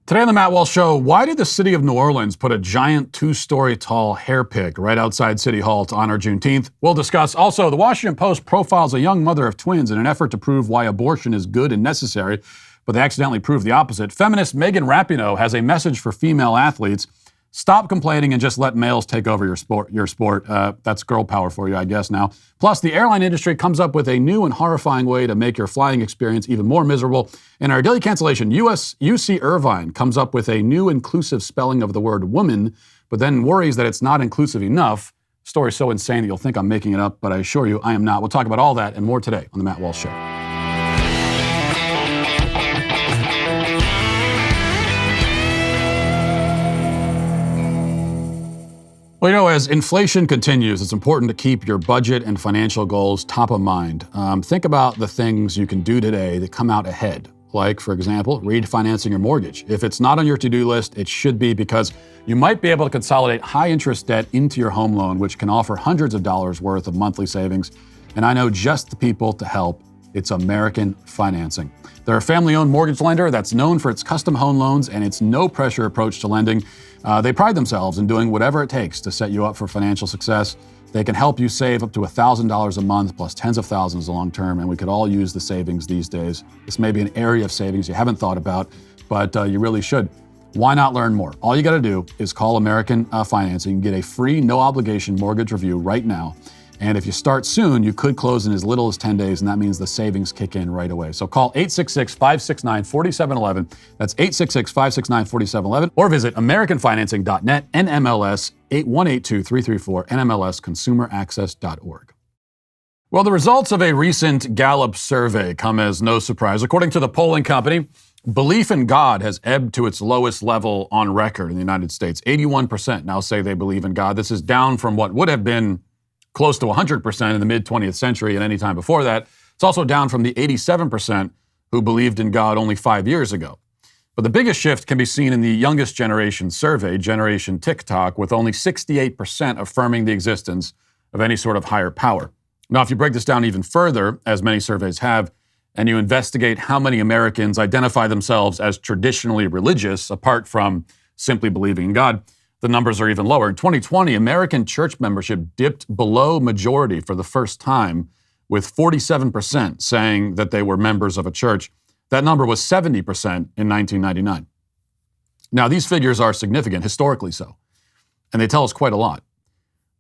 Today on the Matt Walsh Show, why did the city of New Orleans put a giant 2-story tall hair pick right outside City Hall to honor Juneteenth? We'll discuss. Also, the Washington Post profiles a young mother of twins in an effort to prove why abortion is good and necessary, but they accidentally prove the opposite. Feminist Megan Rapino has a message for female athletes. Stop complaining and just let males take over your sport. That's girl power for you, I guess, now. Plus, the airline industry comes up with a new and horrifying way to make your flying experience even more miserable. In our Daily Cancellation, UC Irvine comes up with a new inclusive spelling of the word woman, but then worries that it's not inclusive enough. Story's so insane that you'll think I'm making it up, but I assure you I am not. We'll talk about all that and more today on the Matt Walsh Show. Well, as inflation continues, it's important to keep your budget and financial goals top of mind. Think about the things you can do today that come out ahead. Like, for example, refinancing your mortgage. If it's not on your to-do list, it should be, because you might be able to consolidate high-interest debt into your home loan, which can offer hundreds of dollars worth of monthly savings. And I know just the people to help. It's American Financing. They're a family-owned mortgage lender that's known for its custom home loans and its no-pressure approach to lending. They pride themselves in doing whatever it takes to set you up for financial success. They can help you save up to $1,000 a month plus tens of thousands long-term, and we could all use the savings these days. This may be an area of savings you haven't thought about, but you really should. Why not learn more? All you got to do is call American Financing and get a free, no-obligation mortgage review right now. And if you start soon, you could close in as little as 10 days, and that means the savings kick in right away. So call 866-569-4711. That's 866-569-4711. Or visit AmericanFinancing.net, NMLS 8182334, NMLSConsumerAccess.org. Well, the results of a recent Gallup survey come as no surprise. According to the polling company, belief in God has ebbed to its lowest level on record in the United States. 81% now say they believe in God. This is down from what would have been close to 100% in the mid-20th century and any time before that. It's also down from the 87% who believed in God only 5 years ago. But the biggest shift can be seen in the youngest generation survey, Generation TikTok, with only 68% affirming the existence of any sort of higher power. Now, if you break this down even further, as many surveys have, and you investigate how many Americans identify themselves as traditionally religious, apart from simply believing in God, the numbers are even lower. In 2020, American church membership dipped below majority for the first time, with 47% saying that they were members of a church. That number was 70% in 1999. Now, these figures are significant, historically so, and they tell us quite a lot.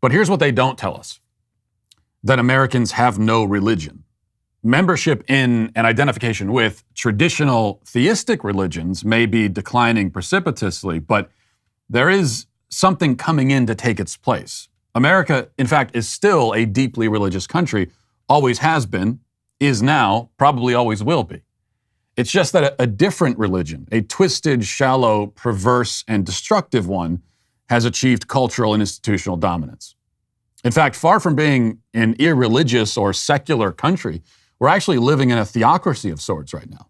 But here's what they don't tell us: that Americans have no religion. Membership in and identification with traditional theistic religions may be declining precipitously, but there is something coming in to take its place. America, in fact, is still a deeply religious country, always has been, is now, probably always will be. It's just that a different religion, a twisted, shallow, perverse, and destructive one, has achieved cultural and institutional dominance. In fact, far from being an irreligious or secular country, we're actually living in a theocracy of sorts right now.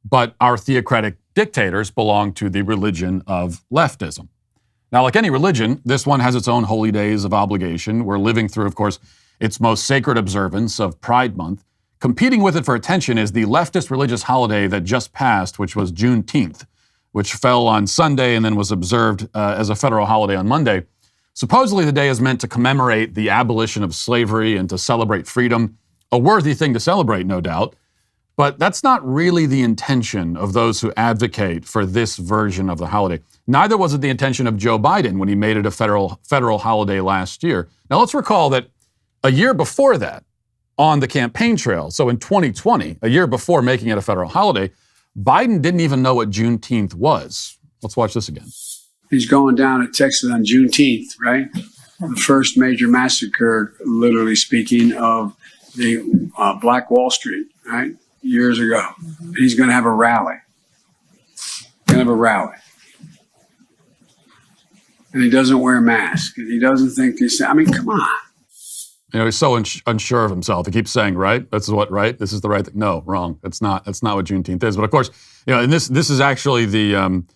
But our theocratic dictators belong to the religion of leftism. Now, like any religion, this one has its own holy days of obligation. We're living through, of course, its most sacred observance of Pride Month. Competing with it for attention is the leftist religious holiday that just passed, which was Juneteenth, which fell on Sunday and then was observed as a federal holiday on Monday. Supposedly, the day is meant to commemorate the abolition of slavery and to celebrate freedom, a worthy thing to celebrate, no doubt. But that's not really the intention of those who advocate for this version of the holiday. Neither was it the intention of Joe Biden when he made it a federal holiday last year. Now, let's recall that a year before that, on the campaign trail, so in 2020, a year before making it a federal holiday, Biden didn't even know what Juneteenth was. Let's watch this again. He's going down to Texas on Juneteenth, right? The first major massacre, literally speaking, of the Black Wall Street, right? Years ago. He's going to have a rally. And he doesn't wear a mask. And he doesn't think he's, I mean, come on. You know, he's so unsure of himself. He keeps saying, right? This is what, right? This is the right thing. No, wrong. That's not what Juneteenth is. But of course, you know, and this is actually the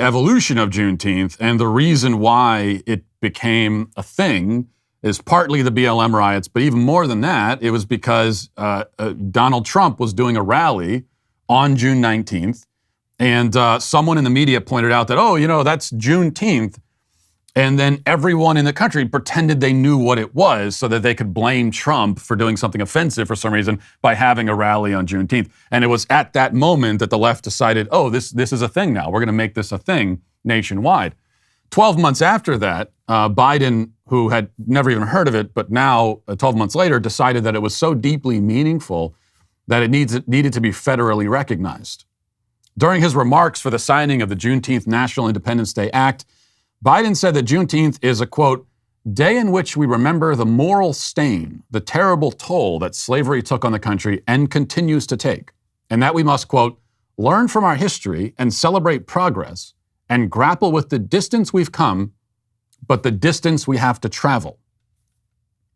evolution of Juneteenth, and the reason why it became a thing is partly the BLM riots, but even more than that, it was because Donald Trump was doing a rally on June 19th, And someone in the media pointed out that, that's Juneteenth. And then everyone in the country pretended they knew what it was so that they could blame Trump for doing something offensive for some reason by having a rally on Juneteenth. And it was at that moment that the left decided, this is a thing now. We're going to make this a thing nationwide. 12 months after that, Biden, who had never even heard of it, but now 12 months later decided that it was so deeply meaningful that it needed to be federally recognized. During his remarks for the signing of the Juneteenth National Independence Day Act, Biden said that Juneteenth is a, quote, day in which we remember the moral stain, the terrible toll that slavery took on the country and continues to take, and that we must, quote, learn from our history and celebrate progress and grapple with the distance we've come, but the distance we have to travel.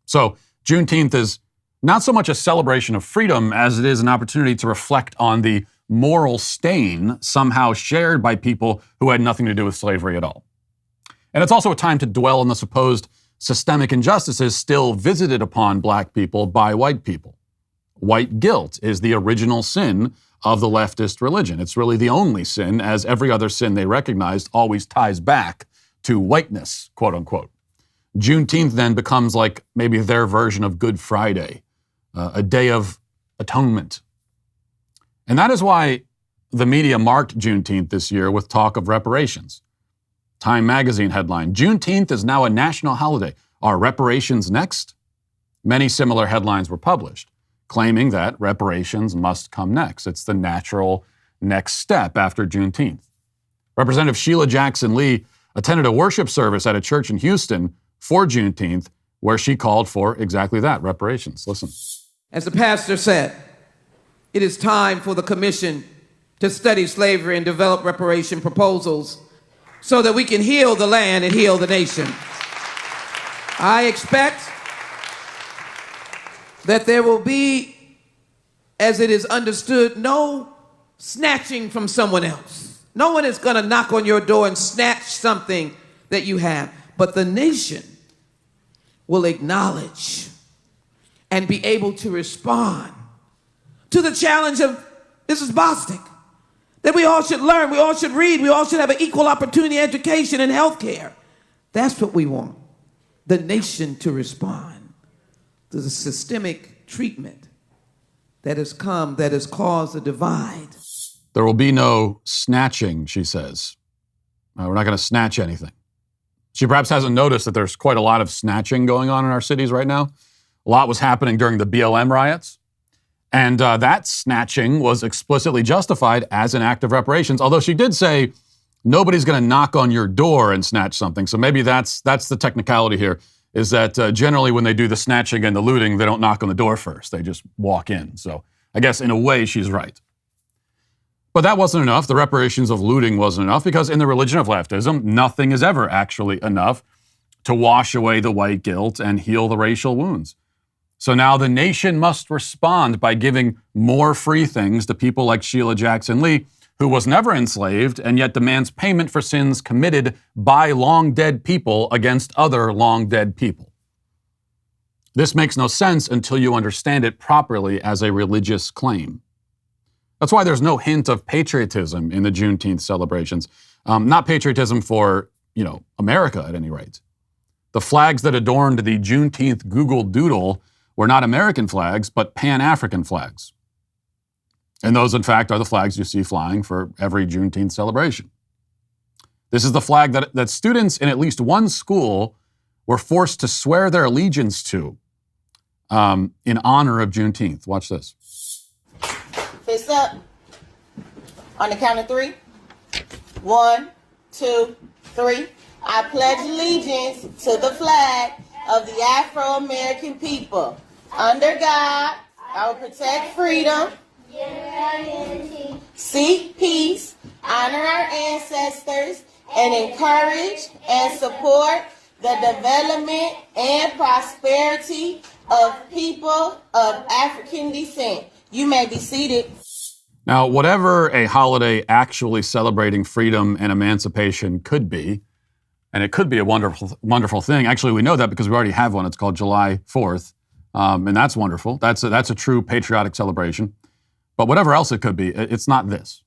So Juneteenth is not so much a celebration of freedom as it is an opportunity to reflect on the moral stain somehow shared by people who had nothing to do with slavery at all. And it's also a time to dwell on the supposed systemic injustices still visited upon black people by white people. White guilt is the original sin of the leftist religion. It's really the only sin, as every other sin they recognized always ties back to whiteness, quote unquote. Juneteenth then becomes like maybe their version of Good Friday, a day of atonement. And that is why the media marked Juneteenth this year with talk of reparations. Time magazine headline, Juneteenth is now a national holiday. Are reparations next? Many similar headlines were published, claiming that reparations must come next. It's the natural next step after Juneteenth. Representative Sheila Jackson Lee attended a worship service at a church in Houston for Juneteenth, where she called for exactly that, reparations. Listen. As the pastor said, it is time for the commission to study slavery and develop reparation proposals so that we can heal the land and heal the nation. I expect that there will be, as it is understood, no snatching from someone else. No one is going to knock on your door and snatch something that you have. But the nation will acknowledge and be able to respond to the challenge of Mrs. Bostic, that we all should learn, we all should read, we all should have an equal opportunity education and health care. That's what we want, the nation to respond to the systemic treatment that has come, that has caused a divide. There will be no snatching, she says. We're not going to snatch anything. She perhaps hasn't noticed that there's quite a lot of snatching going on in our cities right now. A lot was happening during the BLM riots. And that snatching was explicitly justified as an act of reparations, although she did say nobody's going to knock on your door and snatch something. So maybe that's the technicality here, is that generally when they do the snatching and the looting, they don't knock on the door first. They just walk in. So I guess in a way she's right. But that wasn't enough. The reparations of looting wasn't enough, because in the religion of leftism, nothing is ever actually enough to wash away the white guilt and heal the racial wounds. So now the nation must respond by giving more free things to people like Sheila Jackson Lee, who was never enslaved and yet demands payment for sins committed by long dead people against other long dead people. This makes no sense until you understand it properly as a religious claim. That's why there's no hint of patriotism in the Juneteenth celebrations. Not patriotism for, America at any rate. The flags that adorned the Juneteenth Google Doodle were not American flags, but Pan-African flags. And those, in fact, are the flags you see flying for every Juneteenth celebration. This is the flag that students in at least one school were forced to swear their allegiance to in honor of Juneteenth. Watch this. Fist up. On the count of 3. 1, 2, 3. I pledge allegiance to the flag of the Afro-American people. Under God, I will protect freedom, seek peace, honor our ancestors, and encourage and support the development and prosperity of people of African descent. You may be seated. Now, whatever a holiday actually celebrating freedom and emancipation could be, and it could be a wonderful, wonderful thing. Actually, we know that because we already have one. It's called July 4th, and that's wonderful. That's a true patriotic celebration. But whatever else it could be, it's not this.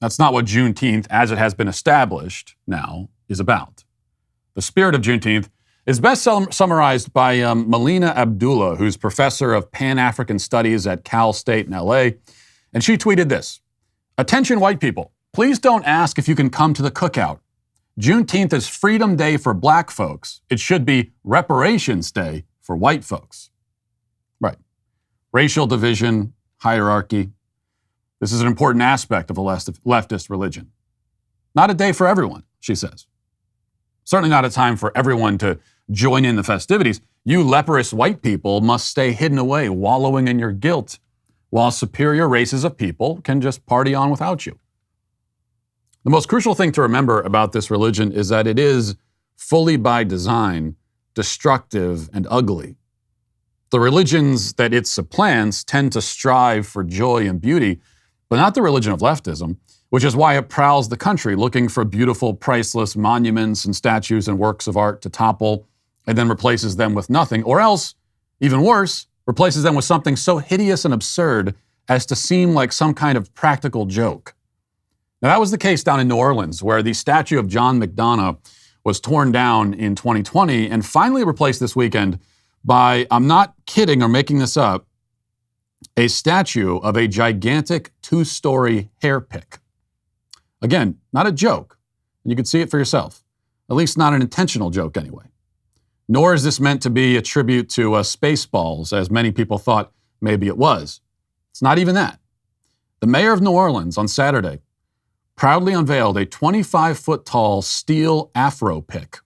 That's not what Juneteenth, as it has been established now, is about. The spirit of Juneteenth is best summarized by Melina Abdullah, who's professor of Pan-African Studies at Cal State in LA. And she tweeted this: "Attention white people, please don't ask if you can come to the cookout. Juneteenth is Freedom Day for black folks. It should be Reparations Day for white folks." Right. Racial division, hierarchy. This is an important aspect of a leftist religion. Not a day for everyone, she says. Certainly not a time for everyone to join in the festivities. You leprous white people must stay hidden away, wallowing in your guilt, while superior races of people can just party on without you. The most crucial thing to remember about this religion is that it is, fully by design, destructive and ugly. The religions that it supplants tend to strive for joy and beauty, but not the religion of leftism, which is why it prowls the country looking for beautiful, priceless monuments and statues and works of art to topple, and then replaces them with nothing, or else, even worse, replaces them with something so hideous and absurd as to seem like some kind of practical joke. Now, that was the case down in New Orleans, where the statue of John McDonough was torn down in 2020 and finally replaced this weekend by, I'm not kidding or making this up, a statue of a gigantic 2-story hair pick. Again, not a joke. You can see it for yourself. At least not an intentional joke anyway. Nor is this meant to be a tribute to Spaceballs, as many people thought maybe it was. It's not even that. The mayor of New Orleans on Saturday proudly unveiled a 25-foot-tall steel Afro pick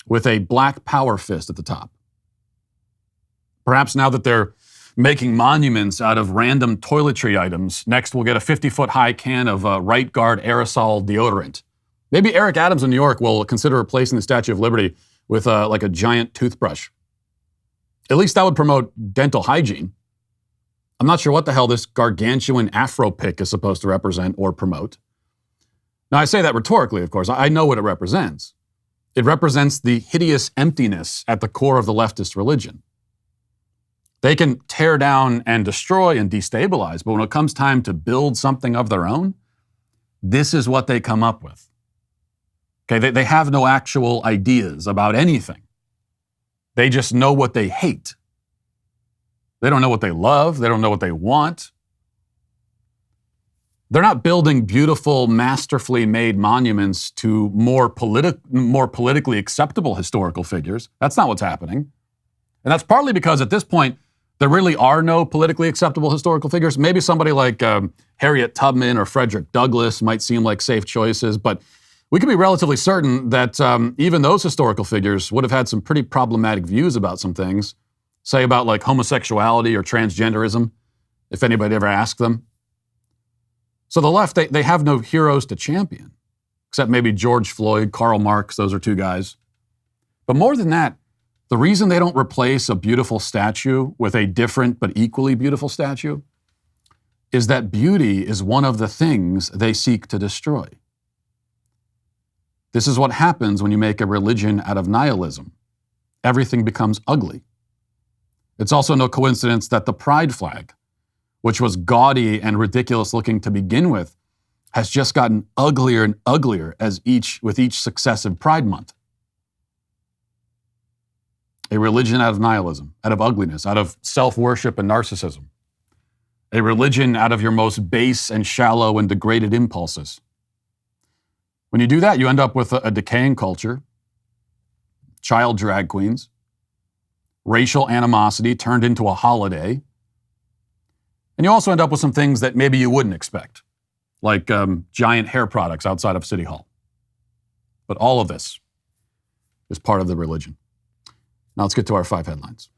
with a black power fist at the top. Perhaps now that they're making monuments out of random toiletry items, next we'll get a 50-foot-high can of right guard aerosol deodorant. Maybe Eric Adams in New York will consider replacing the Statue of Liberty with like a giant toothbrush. At least that would promote dental hygiene. I'm not sure what the hell this gargantuan Afro pick is supposed to represent or promote. Now, I say that rhetorically, of course. I know what it represents. It represents the hideous emptiness at the core of the leftist religion. They can tear down and destroy and destabilize, but when it comes time to build something of their own, this is what they come up with. Okay, they have no actual ideas about anything. They just know what they hate. They don't know what they love. They don't know what they want. They're not building beautiful, masterfully made monuments to more politically acceptable historical figures. That's not what's happening. And that's partly because at this point, there really are no politically acceptable historical figures. Maybe somebody like Harriet Tubman or Frederick Douglass might seem like safe choices, but we can be relatively certain that even those historical figures would have had some pretty problematic views about some things, say about like homosexuality or transgenderism, if anybody ever asked them. So the left, they have no heroes to champion, except maybe George Floyd, Karl Marx, those are two guys. But more than that, the reason they don't replace a beautiful statue with a different but equally beautiful statue is that beauty is one of the things they seek to destroy. This is what happens when you make a religion out of nihilism. Everything becomes ugly. It's also no coincidence that the pride flag, which was gaudy and ridiculous looking to begin with, has just gotten uglier and uglier with each successive Pride Month. A religion out of nihilism, out of ugliness, out of self-worship and narcissism. A religion out of your most base and shallow and degraded impulses. When you do that, you end up with a decaying culture, child drag queens, racial animosity turned into a holiday, and you also end up with some things that maybe you wouldn't expect, like giant hair products outside of City Hall. But all of this is part of the religion. Now let's get to our 5 headlines.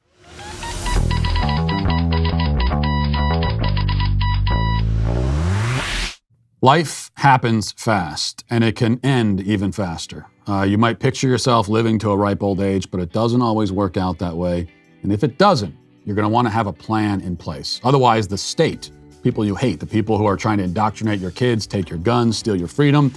Life happens fast, and it can end even faster. You might picture yourself living to a ripe old age, but it doesn't always work out that way. And if it doesn't, you're going to want to have a plan in place. Otherwise, the state, people you hate, the people who are trying to indoctrinate your kids, take your guns, steal your freedom,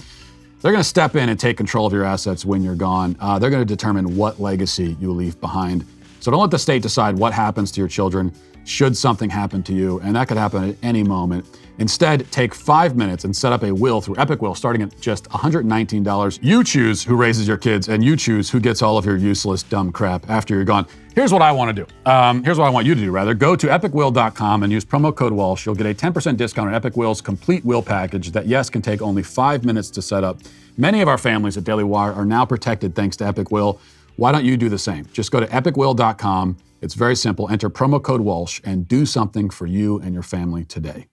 they're going to step in and take control of your assets when you're gone. They're going to determine what legacy you leave behind. So So don't let the state decide what happens to your children should something happen to you, and that could happen at any moment. Instead, take 5 minutes and set up a will through Epic Will starting at just $119. You choose who raises your kids, and you choose who gets all of your useless, dumb crap after you're gone. Here's what I want to do. Here's what I want you to do, rather. Go to epicwill.com and use promo code Walsh. You'll get a 10% discount on Epic Will's complete will package that, yes, can take only 5 minutes to set up. Many of our families at Daily Wire are now protected thanks to Epic Will. Why don't you do the same? Just go to epicwill.com. It's very simple. Enter promo code Walsh and do something for you and your family today.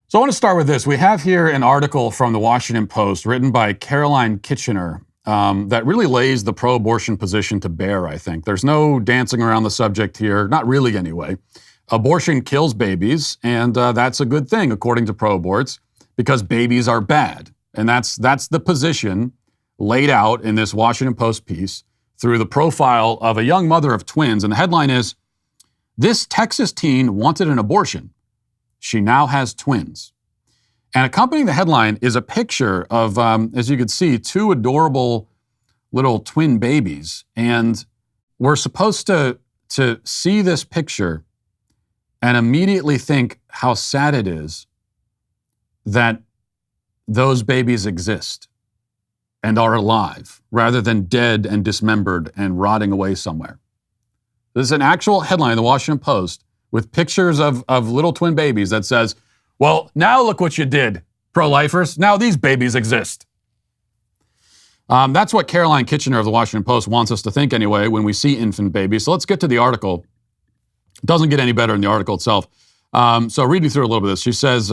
So I want to start with this. We have here an article from the Washington Post written by Caroline Kitchener that really lays the pro-abortion position to bear, I think. There's no dancing around the subject here, not really anyway. Abortion kills babies, and that's a good thing, according to pro-aborts, because babies are bad. And that's the position laid out in this Washington Post piece through the profile of a young mother of twins. And the headline is, "This Texas teen wanted an abortion. She now has twins." And accompanying the headline is a picture of, as you could see, two adorable little twin babies. And we're supposed to see this picture and immediately think how sad it is that those babies exist and are alive, rather than dead and dismembered and rotting away somewhere. This is an actual headline in the Washington Post with pictures of little twin babies that says, well, now look what you did, pro-lifers. Now these babies exist. That's what Caroline Kitchener of the Washington Post wants us to think anyway when we see infant babies. So let's get to the article. It doesn't get any better in the article itself. So read me through a little bit of this. She says,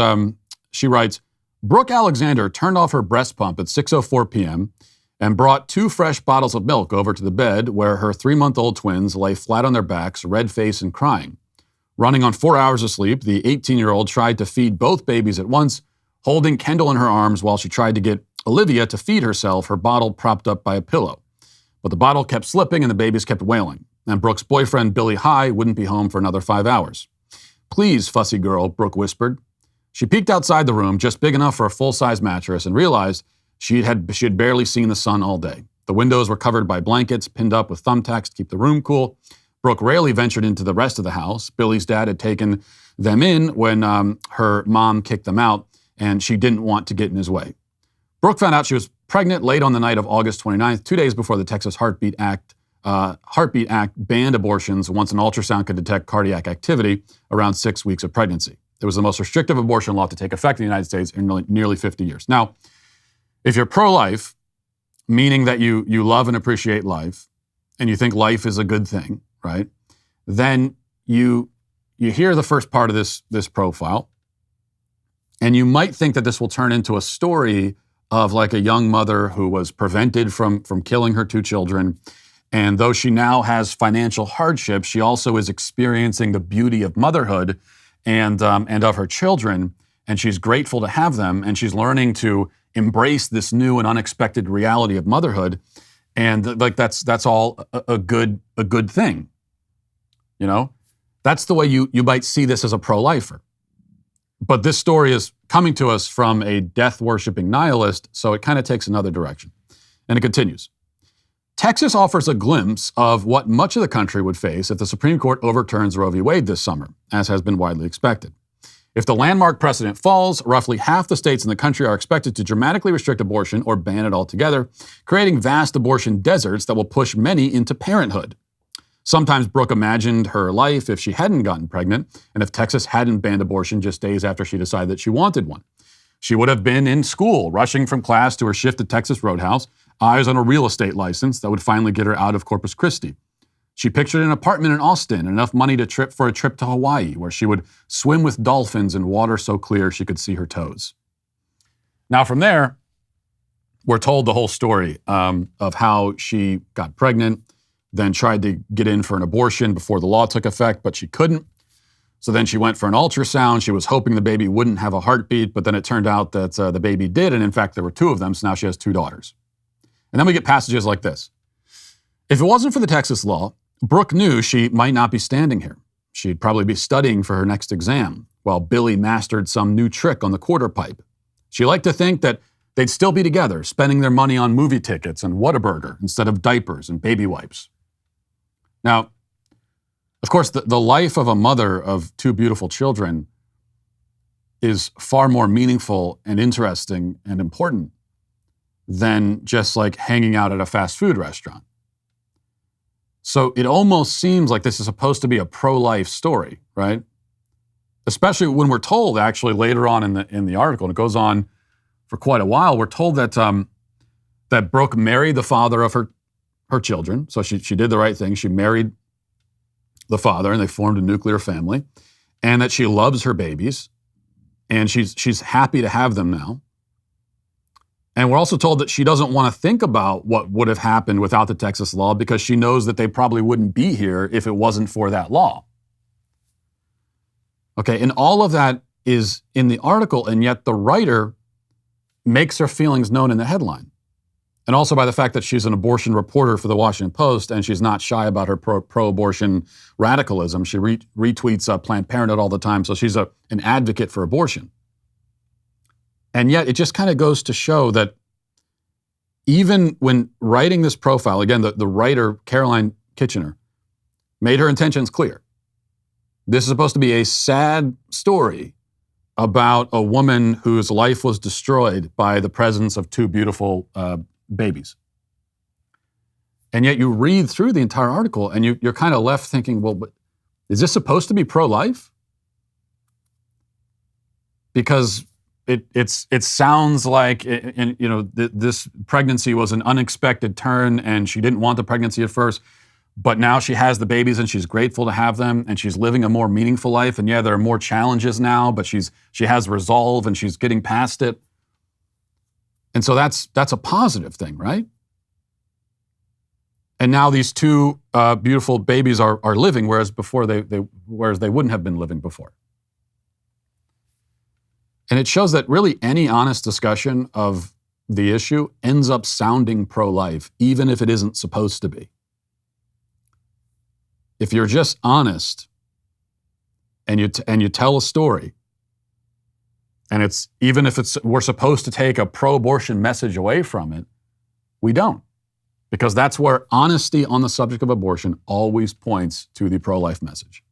she writes, Brooke Alexander turned off her breast pump at 6:04 p.m. and brought 2 fresh bottles of milk over to the bed where her 3-month-old twins lay flat on their backs, red-faced and crying. Running on 4 hours of sleep, the 18-year-old tried to feed both babies at once, holding Kendall in her arms while she tried to get Olivia to feed herself, her bottle propped up by a pillow. But the bottle kept slipping and the babies kept wailing. And Brooke's boyfriend, Billy High, wouldn't be home for another 5 hours. "Please, fussy girl," Brooke whispered. She peeked outside the room, just big enough for a full-size mattress, and realized she had barely seen the sun all day. The windows were covered by blankets, pinned up with thumbtacks to keep the room cool. Brooke rarely ventured into the rest of the house. Billy's dad had taken them in when her mom kicked them out, and she didn't want to get in his way. Brooke found out she was pregnant late on the night of August 29th, 2 days before the Texas Heartbeat Act banned abortions once an ultrasound could detect cardiac activity around 6 weeks of pregnancy. It was the most restrictive abortion law to take effect in the United States in nearly 50 years. Now, if you're pro-life, meaning that you love and appreciate life, and you think life is a good thing, right? Then you hear the first part of this profile, and you might think that this will turn into a story of like a young mother who was prevented from killing her 2 children. And though she now has financial hardship, she also is experiencing the beauty of motherhood and of her children, and she's grateful to have them, and she's learning to embrace this new and unexpected reality of motherhood, and like that's all a good thing, you know. That's the way you might see this as a pro-lifer. But this story is coming to us from a death-worshipping nihilist, so it kind of takes another direction. And it continues. Texas offers a glimpse of what much of the country would face if the Supreme Court overturns Roe v. Wade this summer, as has been widely expected. If the landmark precedent falls, roughly half the states in the country are expected to dramatically restrict abortion or ban it altogether, creating vast abortion deserts that will push many into parenthood. Sometimes Brooke imagined her life if she hadn't gotten pregnant, and if Texas hadn't banned abortion just days after she decided that she wanted one. She would have been in school, rushing from class to her shift at Texas Roadhouse, eyes on a real estate license that would finally get her out of Corpus Christi. She pictured an apartment in Austin and enough money for a trip to Hawaii, where she would swim with dolphins in water so clear she could see her toes. Now from there, we're told the whole story of how she got pregnant, then tried to get in for an abortion before the law took effect, but she couldn't. So then she went for an ultrasound. She was hoping the baby wouldn't have a heartbeat, but then it turned out that the baby did, and in fact, there were 2 of them, so now she has 2 daughters. And then we get passages like this. If it wasn't for the Texas law, Brooke knew she might not be standing here. She'd probably be studying for her next exam, while Billy mastered some new trick on the quarter pipe. She liked to think that they'd still be together, spending their money on movie tickets and Whataburger instead of diapers and baby wipes. Now, Of course, the life of a mother of two beautiful children is far more meaningful and interesting and important than just like hanging out at a fast food restaurant. So it almost seems like this is supposed to be a pro-life story, right? Especially when we're told, actually, later on in the article, and it goes on for quite a while, we're told that that Brooke married the father of her children. So she did the right thing. She married the father, and they formed a nuclear family, and that she loves her babies, and she's happy to have them now. And we're also told that she doesn't want to think about what would have happened without the Texas law because she knows that they probably wouldn't be here if it wasn't for that law. Okay, and all of that is in the article, and yet the writer makes her feelings known in the headline. And also by the fact that she's an abortion reporter for the Washington Post, and she's not shy about her pro-abortion radicalism. She retweets Planned Parenthood all the time, so she's an advocate for abortion. And yet it just kind of goes to show that even when writing this profile, again, the writer, Caroline Kitchener, made her intentions clear. This is supposed to be a sad story about a woman whose life was destroyed by the presence of two beautiful babies. And yet you read through the entire article and you're kind of left thinking, well, but is this supposed to be pro-life? Because it sounds like this pregnancy was an unexpected turn, and she didn't want the pregnancy at first, but now she has the babies and she's grateful to have them, and she's living a more meaningful life. And yeah, there are more challenges now, but she has resolve and she's getting past it. And so that's a positive thing, right? And now these two beautiful babies are living, whereas they wouldn't have been living before. And it shows that really any honest discussion of the issue ends up sounding pro-life, even if it isn't supposed to be. If you're just honest and you tell a story, and it's even if we're supposed to take a pro-abortion message away from it, we don't, because that's where honesty on the subject of abortion always points to the pro-life message.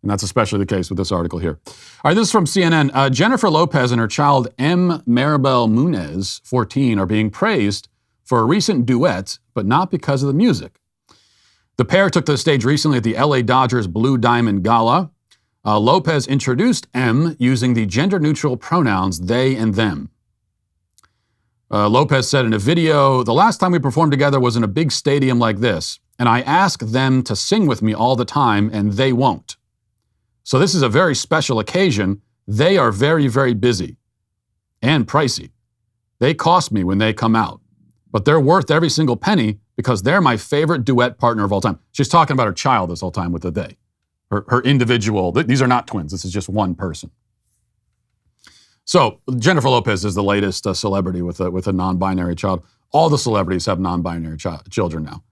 And that's especially the case with this article here. All right, this is from CNN. Jennifer Lopez and her child M. Maribel Munez, 14, are being praised for a recent duet, but not because of the music. The pair took to the stage recently at the LA Dodgers Blue Diamond Gala. Lopez introduced M using the gender-neutral pronouns they and them. Lopez said in a video, "The last time we performed together was in a big stadium like this, and I ask them to sing with me all the time, and they won't. So this is a very special occasion. They are very, very busy and pricey. They cost me when they come out, but they're worth every single penny because they're my favorite duet partner of all time." She's talking about her child this whole time with the they. Her individual, these are not twins. This is just one person. So Jennifer Lopez is the latest celebrity with a non-binary child. All the celebrities have non-binary children now.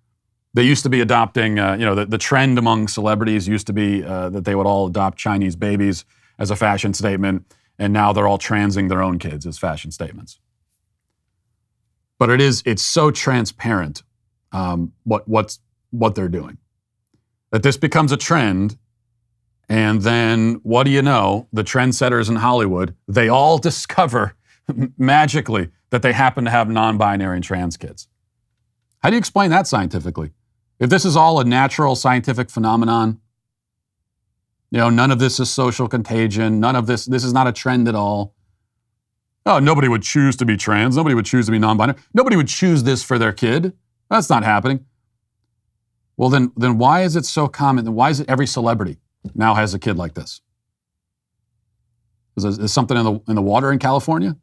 They used to be adopting, the trend among celebrities used to be that they would all adopt Chinese babies as a fashion statement, and now they're all transing their own kids as fashion statements. But it's so transparent what they're doing, that this becomes a trend, and then what do you know? The trendsetters in Hollywood, they all discover magically that they happen to have non-binary and trans kids. How do you explain that scientifically? If this is all a natural scientific phenomenon, none of this is social contagion, none of this is not a trend at all. Oh, nobody would choose to be trans, nobody would choose to be non-binary, nobody would choose this for their kid. That's not happening. Well, then why is it so common? Then why is it every celebrity now has a kid like this? Is something in the water in California?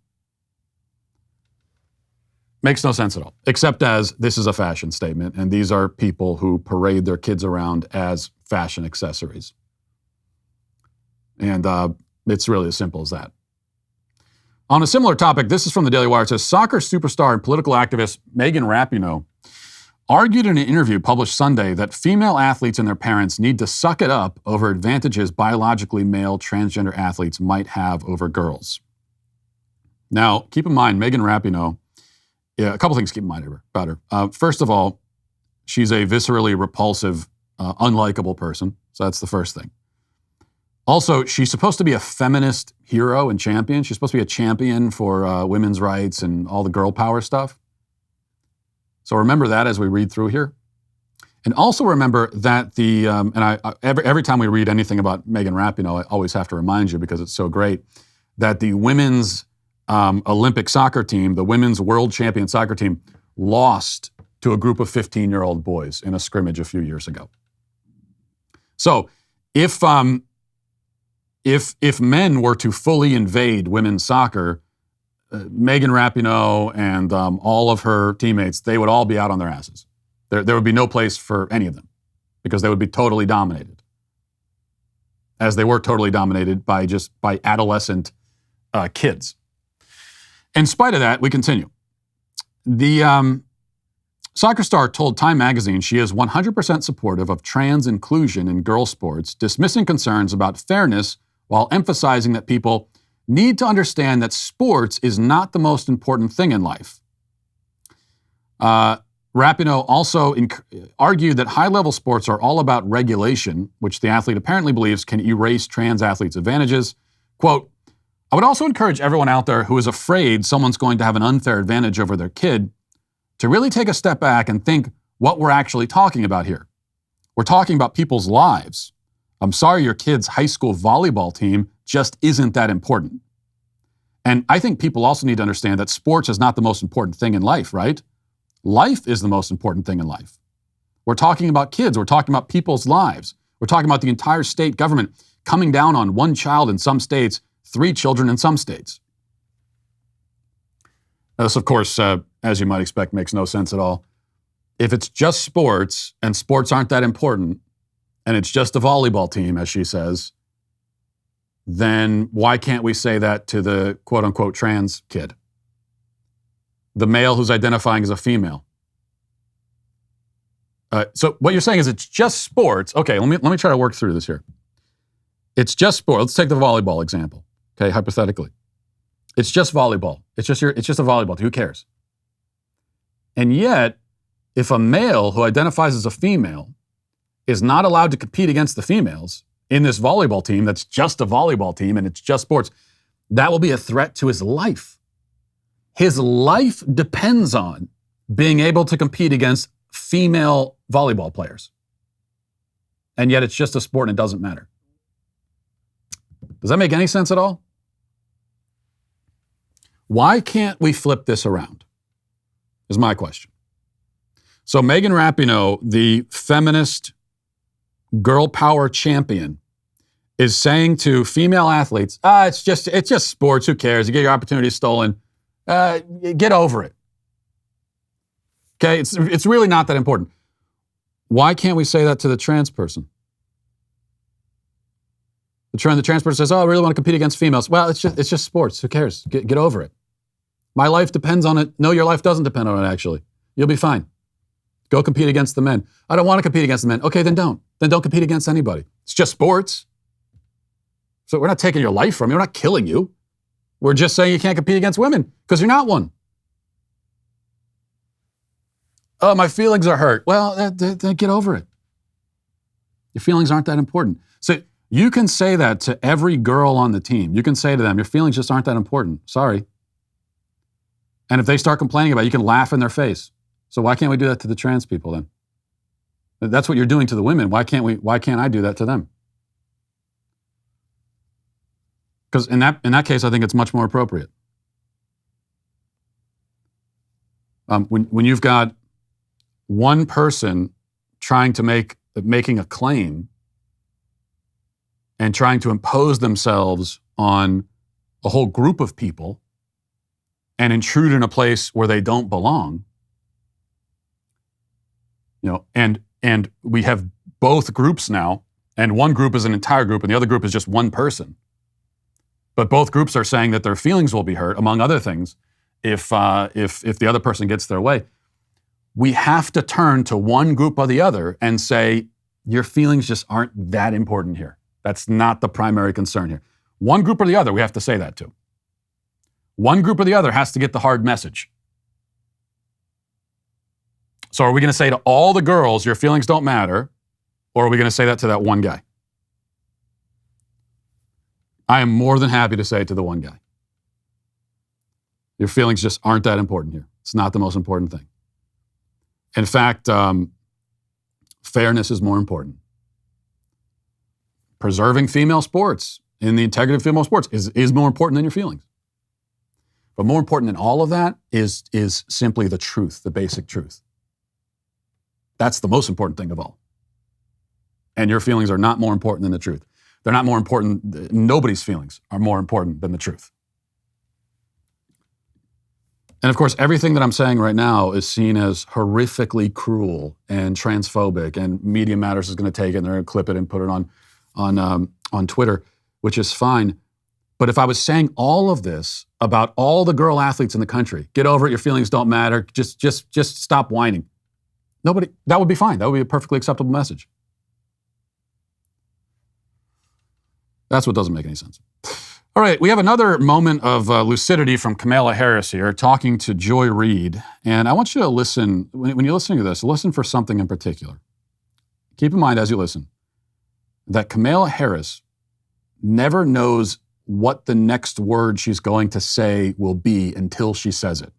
Makes no sense at all, except as this is a fashion statement, and these are people who parade their kids around as fashion accessories. And it's really as simple as that. On a similar topic, this is from the Daily Wire. It says, soccer superstar and political activist Megan Rapino argued in an interview published Sunday that female athletes and their parents need to suck it up over advantages biologically male transgender athletes might have over girls. Now, keep in mind, Megan Rapino, a couple things to keep in mind about her. First of all, she's a viscerally repulsive unlikable person. So that's the first thing. Also, she's supposed to be a feminist hero and champion. She's supposed to be a champion for women's rights and all the girl power stuff. So remember that as we read through here. And also remember that every time we read anything about Megan Rapinoe, I always have to remind you, because it's so great, that the women's Olympic soccer team, the women's world champion soccer team, lost to a group of 15-year-old boys in a scrimmage a few years ago. So if men were to fully invade women's soccer, Megan Rapinoe and all of her teammates, they would all be out on their asses. There would be no place for any of them, because they would be totally dominated, as they were totally dominated by adolescent kids. In spite of that, we continue. The soccer star told Time magazine she is 100% supportive of trans inclusion in girls' sports, dismissing concerns about fairness while emphasizing that people need to understand that sports is not the most important thing in life. Rapinoe also argued that high-level sports are all about regulation, which the athlete apparently believes can erase trans athletes' advantages. Quote, I would also encourage everyone out there who is afraid someone's going to have an unfair advantage over their kid to really take a step back and think what we're actually talking about here. We're talking about people's lives. I'm sorry your kid's high school volleyball team just isn't that important. And I think people also need to understand that sports is not the most important thing in life, right? Life is the most important thing in life. We're talking about kids. We're talking about people's lives. We're talking about the entire state government coming down on one child in some states, 3 children in some states. This, of course, as you might expect, makes no sense at all. If it's just sports and sports aren't that important, and it's just a volleyball team, as she says, then why can't we say that to the quote-unquote trans kid? The male who's identifying as a female. So what you're saying is it's just sports. Okay, let me try to work through this here. It's just sport. Let's take the volleyball example. Okay, hypothetically. It's just volleyball. It's just a volleyball team. Who cares? And yet, if a male who identifies as a female is not allowed to compete against the females in this volleyball team that's just a volleyball team and it's just sports, that will be a threat to his life. His life depends on being able to compete against female volleyball players. And yet it's just a sport and it doesn't matter. Does that make any sense at all? Why can't we flip this around? Is my question. So Megan Rapinoe, the feminist girl power champion, is saying to female athletes, it's just sports, who cares? You get your opportunity stolen. Get over it. Okay, it's really not that important. Why can't we say that to the trans person? The trans person says, I really want to compete against females. Well, it's just sports. Who cares? Get over it. My life depends on it. No, your life doesn't depend on it, actually. You'll be fine. Go compete against the men. I don't want to compete against the men. Okay, then don't. Then don't compete against anybody. It's just sports. So we're not taking your life from you. We're not killing you. We're just saying you can't compete against women because you're not one. Oh, my feelings are hurt. Well, then get over it. Your feelings aren't that important. So you can say that to every girl on the team. You can say to them, your feelings just aren't that important. Sorry. And if they start complaining about it, you can laugh in their face. So why can't we do that to the trans people then? That's what you're doing to the women. Why can't I do that to them? Because in that case, I think it's much more appropriate. When you've got one person trying to making a claim and trying to impose themselves on a whole group of people and intrude in a place where they don't belong, and we have both groups now, and one group is an entire group and the other group is just one person. But both groups are saying that their feelings will be hurt, among other things, if the other person gets their way. We have to turn to one group or the other and say, your feelings just aren't that important here. That's not the primary concern here. One group or the other, we have to say that to. One group or the other has to get the hard message. So are we going to say to all the girls, your feelings don't matter? Or are we going to say that to that one guy? I am more than happy to say it to the one guy. Your feelings just aren't that important here. It's not the most important thing. In fact, fairness is more important. Preserving female sports and the integrity of female sports is more important than your feelings. But more important than all of that is simply the truth, the basic truth. That's the most important thing of all. And your feelings are not more important than the truth. They're not more important. Nobody's feelings are more important than the truth. And of course, everything that I'm saying right now is seen as horrifically cruel and transphobic, and Media Matters is going to take it and they're going to clip it and put it on Twitter, which is fine. But if I was saying all of this about all the girl athletes in the country, get over it, your feelings don't matter, just stop whining. That would be fine. That would be a perfectly acceptable message. That's what doesn't make any sense. All right, we have another moment of lucidity from Kamala Harris here, talking to Joy Reid. And I want you to listen, when you're listening to this, listen for something in particular. Keep in mind as you listen that Kamala Harris never knows what the next word she's going to say will be until she says it.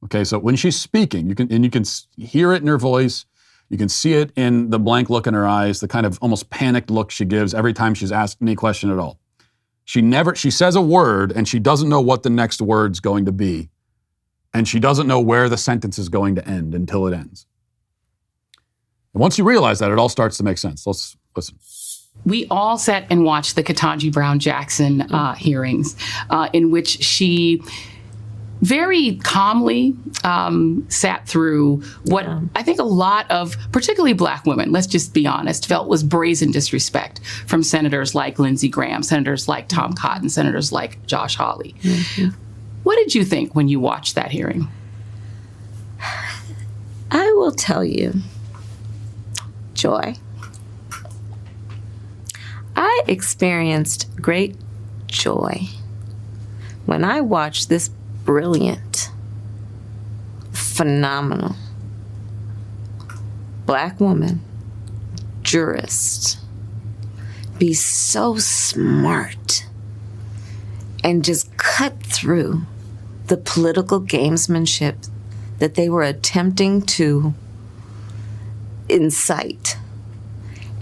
Okay, so when she's speaking, you can hear it in her voice, you can see it in the blank look in her eyes, the kind of almost panicked look she gives every time she's asked any question at all. She says a word and she doesn't know what the next word's going to be. And she doesn't know where the sentence is going to end until it ends. And once you realize that, it all starts to make sense. Let's listen. We all sat and watched the Ketanji Brown Jackson hearings in which she very calmly sat through what I think a lot of, particularly Black women, let's just be honest, felt was brazen disrespect from senators like Lindsey Graham, senators like Tom Cotton, senators like Josh Hawley. Mm-hmm. What did you think when you watched that hearing? I will tell you, Joy, I experienced great joy when I watched this brilliant, phenomenal Black woman, jurist, be so smart and just cut through the political gamesmanship that they were attempting to incite.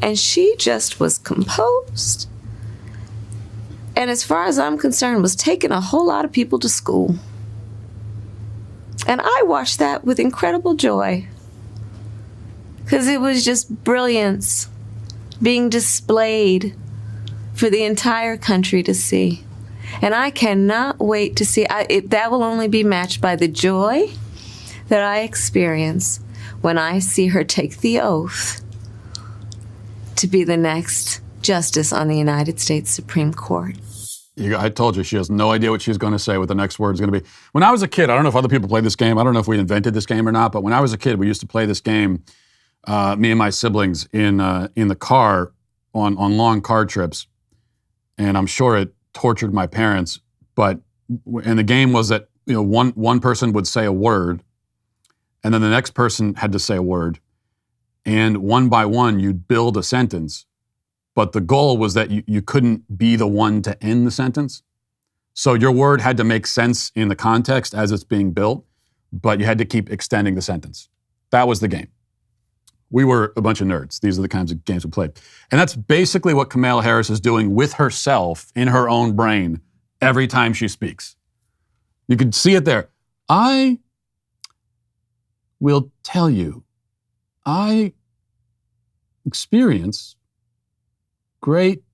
And she just was composed. And as far as I'm concerned, was taking a whole lot of people to school. And I watched that with incredible joy because it was just brilliance being displayed for the entire country to see. And I cannot wait to see. That will only be matched by the joy that I experience when I see her take the oath to be the next justice on the United States Supreme Court. I told you, she has no idea what she's going to say, what the next word is going to be. When I was a kid, I don't know if other people play this game. I don't know if we invented this game or not, but when I was a kid, we used to play this game, me and my siblings, in the car on long car trips. And I'm sure it tortured my parents. And the game was that one person would say a word, and then the next person had to say a word. And one by one, you'd build a sentence. But the goal was that you couldn't be the one to end the sentence. So your word had to make sense in the context as it's being built, but you had to keep extending the sentence. That was the game. We were a bunch of nerds. These are the kinds of games we played. And that's basically what Kamala Harris is doing with herself in her own brain every time she speaks. You can see it there. I will tell you, I experience great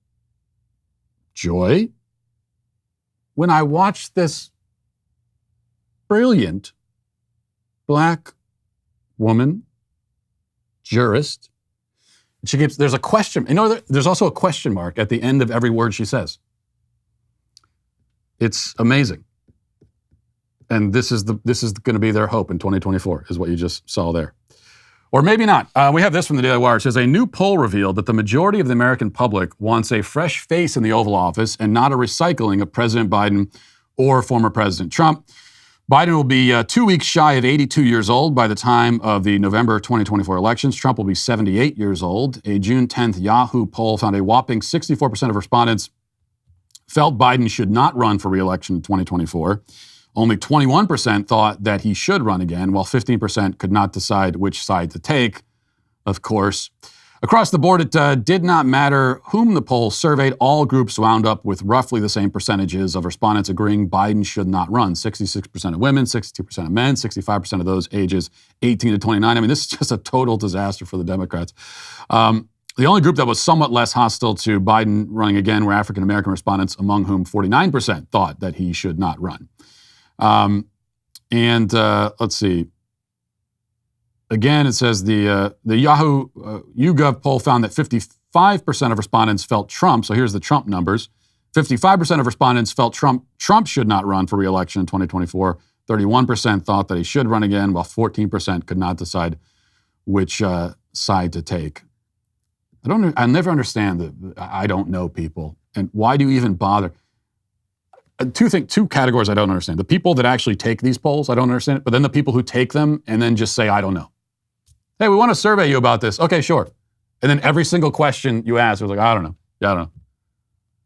joy when I watch this brilliant Black woman, jurist. There's a question, there's also a question mark at the end of every word she says. It's amazing. And this is going to be their hope in 2024, is what you just saw there. Or maybe not. We have this from the Daily Wire. It says, a new poll revealed that the majority of the American public wants a fresh face in the Oval Office and not a recycling of President Biden or former President Trump. Biden will be 2 weeks shy of 82 years old by the time of the November 2024 elections. Trump will be 78 years old. A June 10th Yahoo poll found a whopping 64% of respondents felt Biden should not run for re-election in 2024. Only 21% thought that he should run again, while 15% could not decide which side to take, of course. Across the board, it did not matter whom the poll surveyed. All groups wound up with roughly the same percentages of respondents agreeing Biden should not run. 66% of women, 62% of men, 65% of those ages 18 to 29. I mean, this is just a total disaster for the Democrats. The only group that was somewhat less hostile to Biden running again were African-American respondents, among whom 49% thought that he should not run. Let's see. Again, it says the Yahoo YouGov poll found that 55% of respondents felt Trump. So here's the Trump numbers. 55% of respondents felt Trump should not run for re-election in 2024. 31% thought that he should run again, while 14% could not decide which side to take. I never understand the I don't know people. And why do you even bother? Two categories I don't understand. The people that actually take these polls, I don't understand it. But then the people who take them and then just say, I don't know. Hey, we want to survey you about this. Okay, sure. And then every single question you ask was like, I don't know. Yeah, I don't know.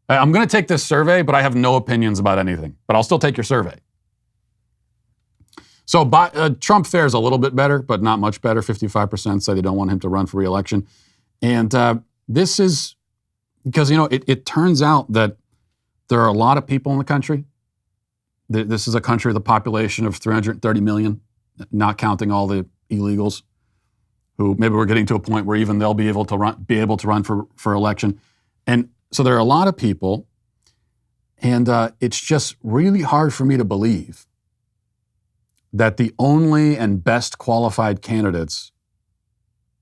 I'm going to take this survey, but I have no opinions about anything. But I'll still take your survey. So Trump fares a little bit better, but not much better. 55% say they don't want him to run for re-election. And this is because, it turns out that there are a lot of people in the country. This is a country with a population of 330 million, not counting all the illegals, who maybe we're getting to a point where even they'll be able to run for election. And so there are a lot of people, and it's just really hard for me to believe that the only and best qualified candidates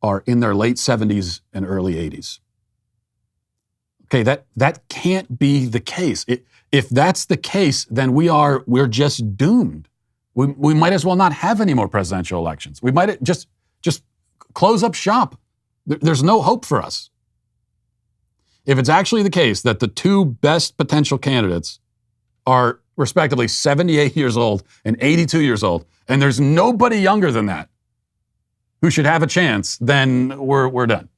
are in their late 70s and early 80s. Okay, that can't be the case. If that's the case, then we're just doomed. We might as well not have any more presidential elections. We might just close up shop. There's no hope for us. If it's actually the case that the two best potential candidates are respectively 78 years old and 82 years old, and there's nobody younger than that who should have a chance, then we're done.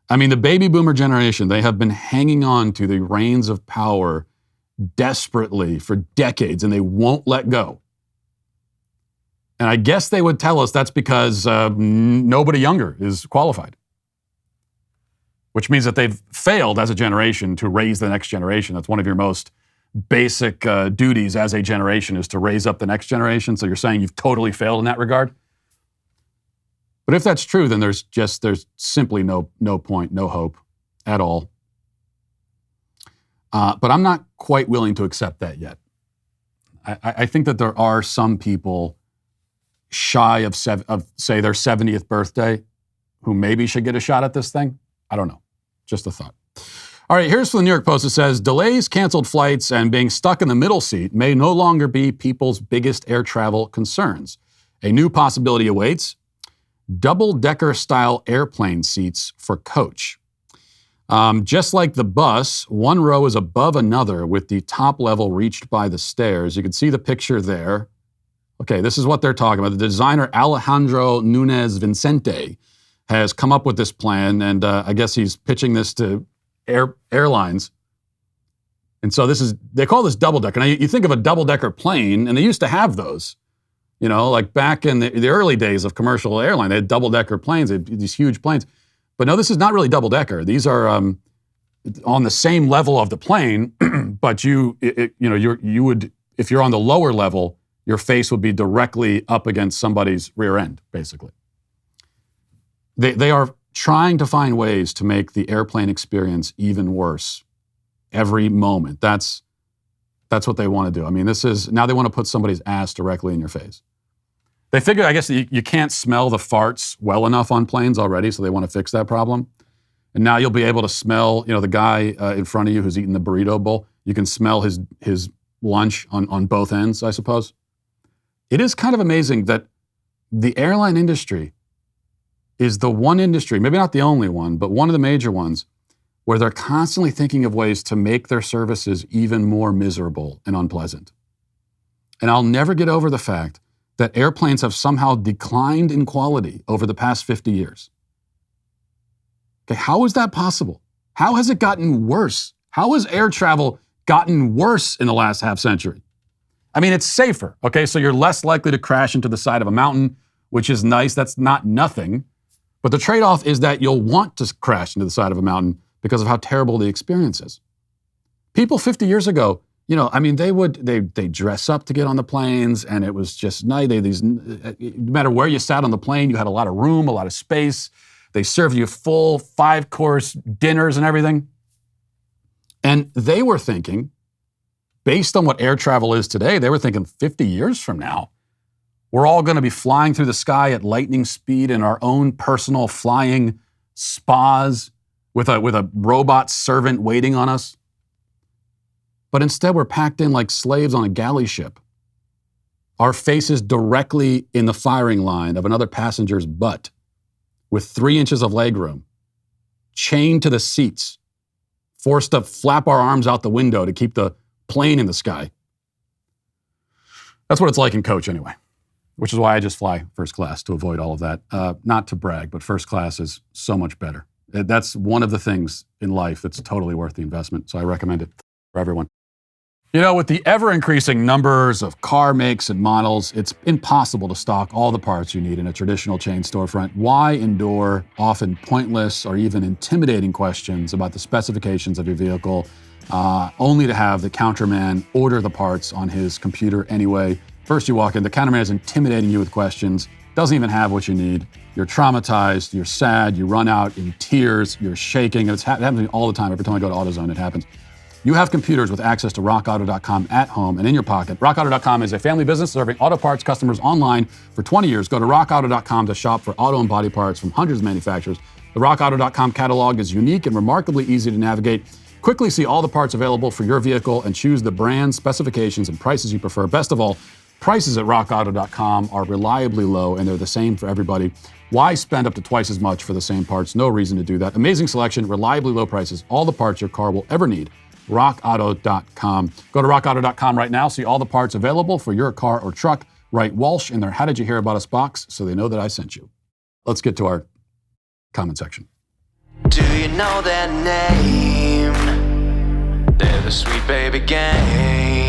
I mean, the baby boomer generation, they have been hanging on to the reins of power desperately for decades, and they won't let go. And I guess they would tell us that's because nobody younger is qualified, which means that they've failed as a generation to raise the next generation. That's one of your most basic duties as a generation, is to raise up the next generation. So you're saying you've totally failed in that regard? But if that's true, then there's simply no point, no hope at all. But I'm not quite willing to accept that yet. I think that there are some people shy of say their 70th birthday who maybe should get a shot at this thing. I don't know. Just a thought. All right, here's from the New York Post. It says, delays, canceled flights, and being stuck in the middle seat may no longer be people's biggest air travel concerns. A new possibility awaits. Double-decker style airplane seats for coach. Just like the bus, one row is above another with the top level reached by the stairs. You can see the picture there. Okay, this is what they're talking about. The designer Alejandro Nunes Vicente has come up with this plan, and I guess he's pitching this to airlines. And so they call this double-decker. Now, you think of a double-decker plane, and they used to have those. Like back in the early days of commercial airline, they had double-decker planes, they had these huge planes. But no, this is not really double-decker. These are on the same level of the plane, but you would, if you're on the lower level, your face would be directly up against somebody's rear end, basically. They are trying to find ways to make the airplane experience even worse every moment. That's what they want to do. I mean, now they want to put somebody's ass directly in your face. They figure, I guess, you can't smell the farts well enough on planes already, so they want to fix that problem. And now you'll be able to smell, the guy in front of you who's eating the burrito bowl. You can smell his lunch on both ends, I suppose. It is kind of amazing that the airline industry is the one industry, maybe not the only one, but one of the major ones, where they're constantly thinking of ways to make their services even more miserable and unpleasant. And I'll never get over the fact that airplanes have somehow declined in quality over the past 50 years. Okay, how is that possible? How has it gotten worse? How has air travel gotten worse in the last half century? I mean, it's safer, okay? So you're less likely to crash into the side of a mountain, which is nice. That's not nothing. But the trade-off is that you'll want to crash into the side of a mountain because of how terrible the experience is. People 50 years ago, you know, I mean, they dress up to get on the planes, and it was just nice. No matter where you sat on the plane, you had a lot of room, a lot of space. They served you full 5-course dinners and everything. And they were thinking, based on what air travel is today, they were thinking 50 years from now, we're all going to be flying through the sky at lightning speed in our own personal flying spas with a robot servant waiting on us. But instead, we're packed in like slaves on a galley ship. Our faces directly in the firing line of another passenger's butt, with 3 inches of legroom, chained to the seats, forced to flap our arms out the window to keep the plane in the sky. That's what it's like in coach anyway, which is why I just fly first class to avoid all of that. Not to brag, but first class is so much better. That's one of the things in life that's totally worth the investment. So I recommend it for everyone. You know, with the ever-increasing numbers of car makes and models, it's impossible to stock all the parts you need in a traditional chain storefront. Why endure often pointless or even intimidating questions about the specifications of your vehicle, only to have the counterman order the parts on his computer anyway? First you walk in, the counterman is intimidating you with questions, doesn't even have what you need. You're traumatized, you're sad, you run out in tears, you're shaking. It happens to me all the time. Every time I go to AutoZone, it happens. You have computers with access to rockauto.com at home and in your pocket. RockAuto.com is a family business serving auto parts customers online for 20 years. Go to rockauto.com to shop for auto and body parts from hundreds of manufacturers. The rockauto.com catalog is unique and remarkably easy to navigate. Quickly see all the parts available for your vehicle and choose the brand, specifications, and prices you prefer. Best of all, prices at rockauto.com are reliably low, and they're the same for everybody. Why spend up to twice as much for the same parts? No reason to do that. Amazing selection, reliably low prices, all the parts your car will ever need. rockauto.com. Go to rockauto.com right now. See all the parts available for your car or truck. Write Walsh in their How Did You Hear About Us box so they know that I sent you. Let's get to our comment section. Do you know their name? They're the Sweet Baby Gang.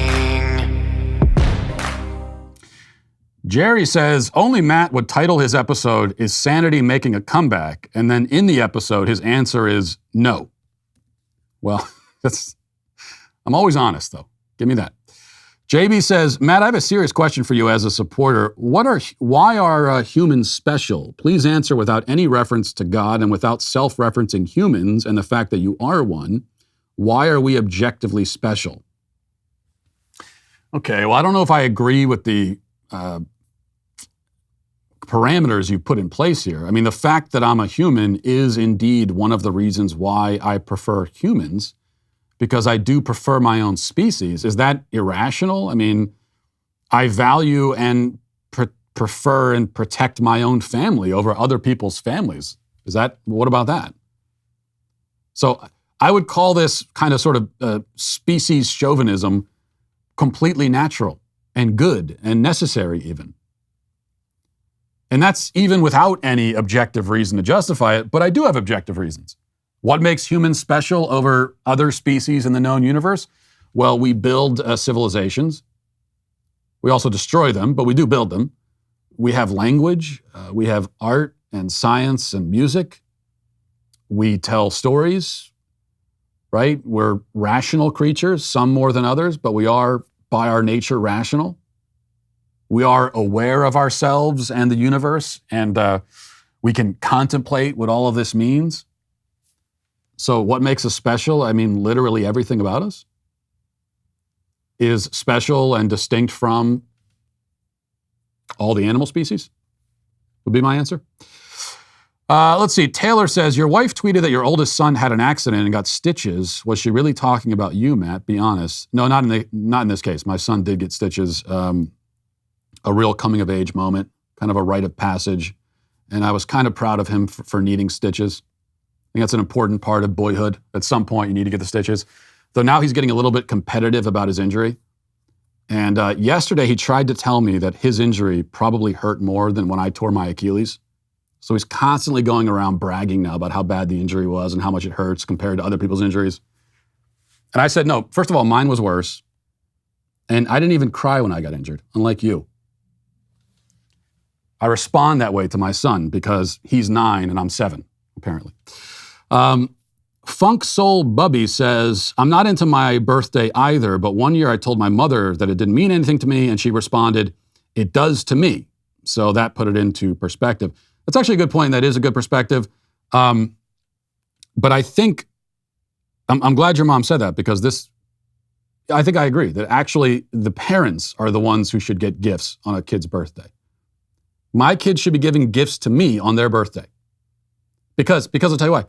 Jerry says, only Matt would title his episode, Is Sanity Making a Comeback? And then in the episode, his answer is no. Well, I'm always honest, though. Give me that. JB says, Matt, I have a serious question for you as a supporter. Why are humans special? Please answer without any reference to God and without self-referencing humans and the fact that you are one. Why are we objectively special? Okay, well, I don't know if I agree with the parameters you've put in place here. I mean, the fact that I'm a human is indeed one of the reasons why I prefer humans, because I do prefer my own species. Is that irrational? I mean, I value and prefer and protect my own family over other people's families. What about that? So I would call this kind of sort of species chauvinism completely natural and good and necessary even. And that's even without any objective reason to justify it, but I do have objective reasons. What makes humans special over other species in the known universe? Well, we build civilizations. We also destroy them, but we do build them. We have language. We have art and science and music. We tell stories, right? We're rational creatures, some more than others, but we are, by our nature, rational. We are aware of ourselves and the universe, and we can contemplate what all of this means. So what makes us special? I mean, literally everything about us is special and distinct from all the animal species, would be my answer. Let's see. Taylor says, your wife tweeted that your oldest son had an accident and got stitches. Was she really talking about you, Matt? Be honest. No, not in this case. My son did get stitches. A real coming-of-age moment, kind of a rite of passage. And I was kind of proud of him for needing stitches. I think that's an important part of boyhood. At some point, you need to get the stitches. Though now he's getting a little bit competitive about his injury. And yesterday he tried to tell me that his injury probably hurt more than when I tore my Achilles. So he's constantly going around bragging now about how bad the injury was and how much it hurts compared to other people's injuries. And I said, no, first of all, mine was worse. And I didn't even cry when I got injured, unlike you. I respond that way to my son because he's 9 and I'm 7, apparently. Funk Soul Bubby says, I'm not into my birthday either, but one year I told my mother that it didn't mean anything to me, and she responded, it does to me. So that put it into perspective. That's actually a good point. That is a good perspective. But I think, I'm glad your mom said that, because I think I agree that actually the parents are the ones who should get gifts on a kid's birthday. My kids should be giving gifts to me on their birthday. Because I'll tell you why.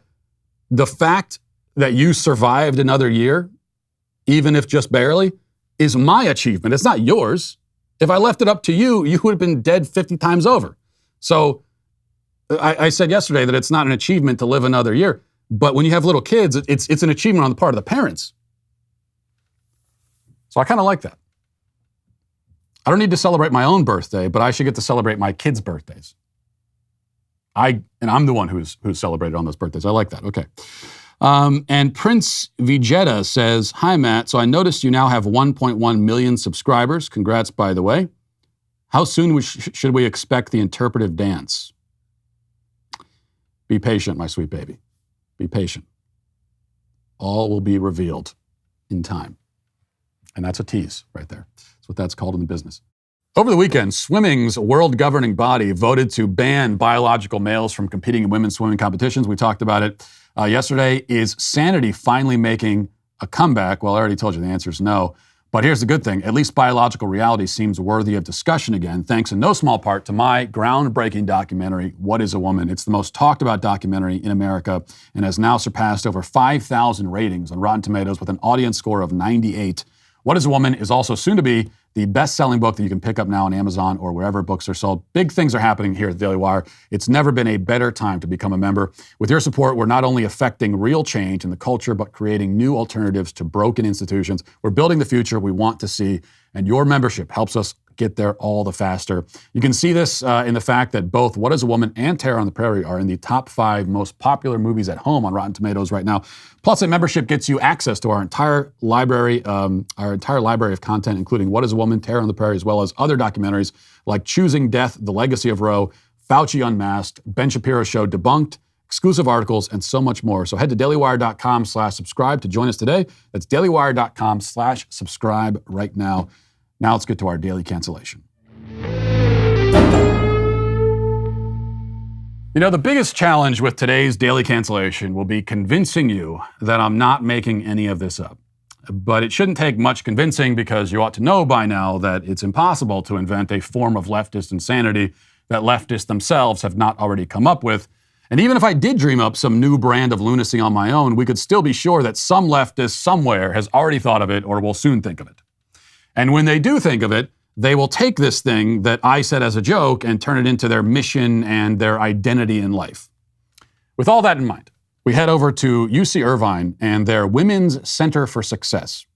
The fact that you survived another year, even if just barely, is my achievement. It's not yours. If I left it up to you, you would have been dead 50 times over. So I said yesterday that it's not an achievement to live another year. But when you have little kids, it's an achievement on the part of the parents. So I kind of like that. I don't need to celebrate my own birthday, but I should get to celebrate my kids' birthdays. I'm the one who's celebrated on those birthdays. I like that. Okay. And Prince Vegeta says, hi, Matt. So I noticed you now have 1.1 million subscribers. Congrats, by the way. How soon should we expect the interpretive dance? Be patient, my sweet baby. Be patient. All will be revealed in time. And that's a tease right there. That's what that's called in the business. Over the weekend, swimming's world governing body voted to ban biological males from competing in women's swimming competitions. We talked about it yesterday. Is sanity finally making a comeback? Well, I already told you the answer is no. But here's the good thing. At least biological reality seems worthy of discussion again, thanks in no small part to my groundbreaking documentary, What is a Woman? It's the most talked about documentary in America and has now surpassed over 5,000 ratings on Rotten Tomatoes with an audience score of 98. What is a Woman is also soon to be the best-selling book that you can pick up now on Amazon or wherever books are sold. Big things are happening here at the Daily Wire. It's never been a better time to become a member. With your support, we're not only affecting real change in the culture, but creating new alternatives to broken institutions. We're building the future we want to see, and your membership helps us get there all the faster. You can see this in the fact that both What is a Woman and Terror on the Prairie are in the top 5 most popular movies at home on Rotten Tomatoes right now. Plus, a membership gets you access to our entire library of content, including What is a Woman, Terror on the Prairie, as well as other documentaries like Choosing Death, The Legacy of Roe, Fauci Unmasked, Ben Shapiro Show Debunked, exclusive articles, and so much more. So head to dailywire.com/subscribe to join us today. That's dailywire.com/subscribe right now. Now let's get to our daily cancellation. You know, the biggest challenge with today's daily cancellation will be convincing you that I'm not making any of this up. But it shouldn't take much convincing, because you ought to know by now that it's impossible to invent a form of leftist insanity that leftists themselves have not already come up with. And even if I did dream up some new brand of lunacy on my own, we could still be sure that some leftist somewhere has already thought of it or will soon think of it. And when they do think of it, they will take this thing that I said as a joke and turn it into their mission and their identity in life. With all that in mind, we head over to UC Irvine and their Women's Center for Success.